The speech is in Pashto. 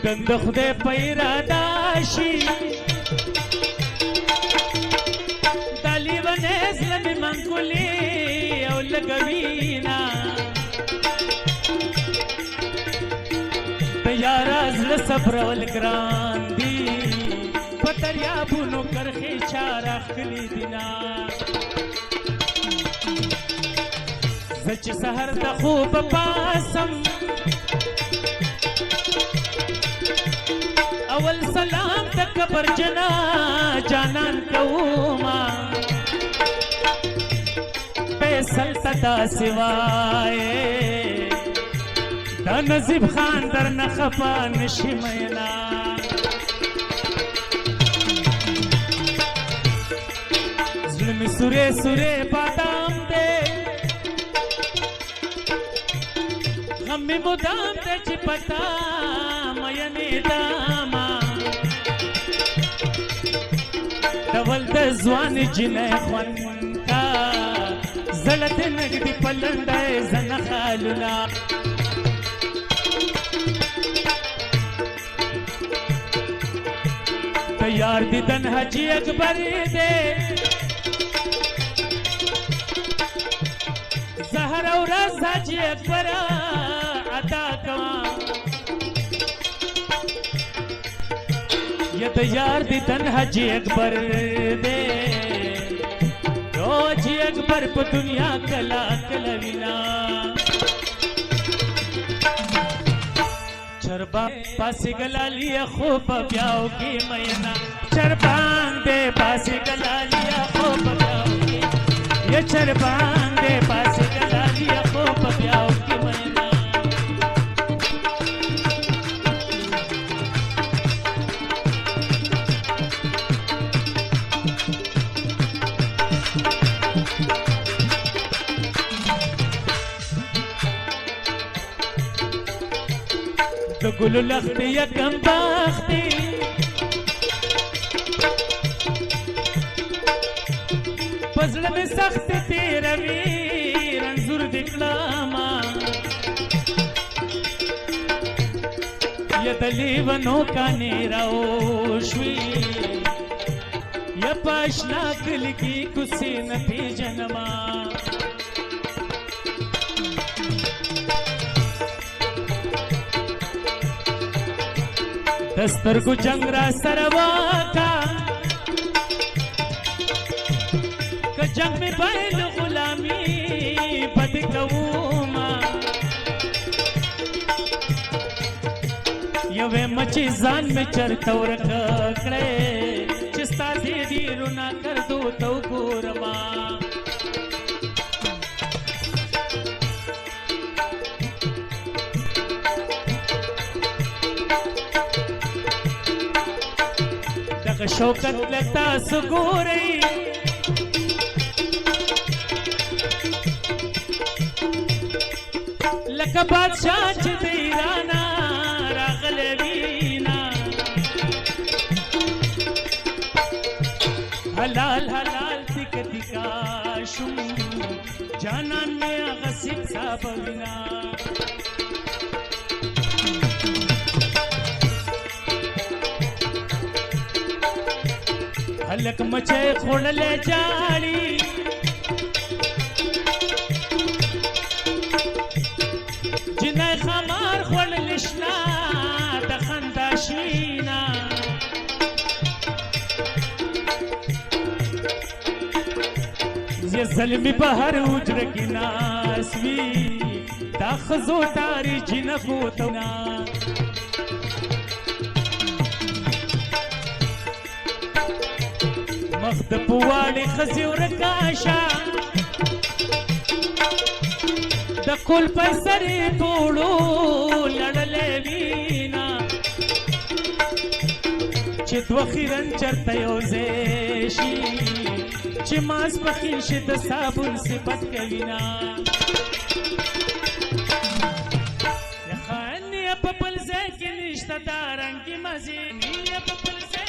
دند خدای پیرادا شي دالی ونه اسلامي منګولي او لګوینا تیار ازل صبر ول ګران دی پتریا بونو کرخي چار خلی دینا زچ سحر د خوب پاسم اول سلام د قبر جنا جانان کوما فیصل تدا سوائے دا نصیب خان در نخفا نشی مینا ظلم سورے سورے بادام دے غم مدام دے چی پتا مینی داما دول د ځوان جنې خوان کا زړه دې نګدي پلندای زنه خالنا تیار دي دن حجي اکبر دې زهر او راز حجي اکبر عطا کوا یہ تیار دی تن حجی اکبر دے رو حجی اکبر پا دنیا کلا کلوینا چربان پاسی گلا لیا خوب بیاو کی مینا چربان دے پاسی گلا لیا خوب بیاو کی یہ چربان دے پاسی گلا لیا خوب بیاو کی مینا د ګل لخت یکم باختی پزړه مې سخت تیروي رنځور د کړما یا د لیونو کانې راوشوي یا پاشنا کلی کې کوڅې نه پیژنما دستر کو جنگ را سروا کا جنگ میں بیل غلامی بد کوما یوے مچی زان میں چرتا ورکڑے چستا زیدی رونا کر دو تو گورما شوکت لتا سګوري لکه بادشاہ چې د ایران راغلی وینا حلال حلال تک تکا شم جانان میں غصب صاحب وینا هلک مچه خوړلې جاړي جنې خمار خوړلې شنا د خندا شینا زه ظلمي په هر حجره کې ناس وي دا خزو تاري جنکو تنا مخت پواړي خزي ورکاشا د کول په سرې پوړو لړلې وینا چې دوخیرن چرته یو زیشي چې ماس پخې شي د صابون صفت کوینا یا خاني په بل ځای کې نشته دا رنګي مزي ني په بل ځای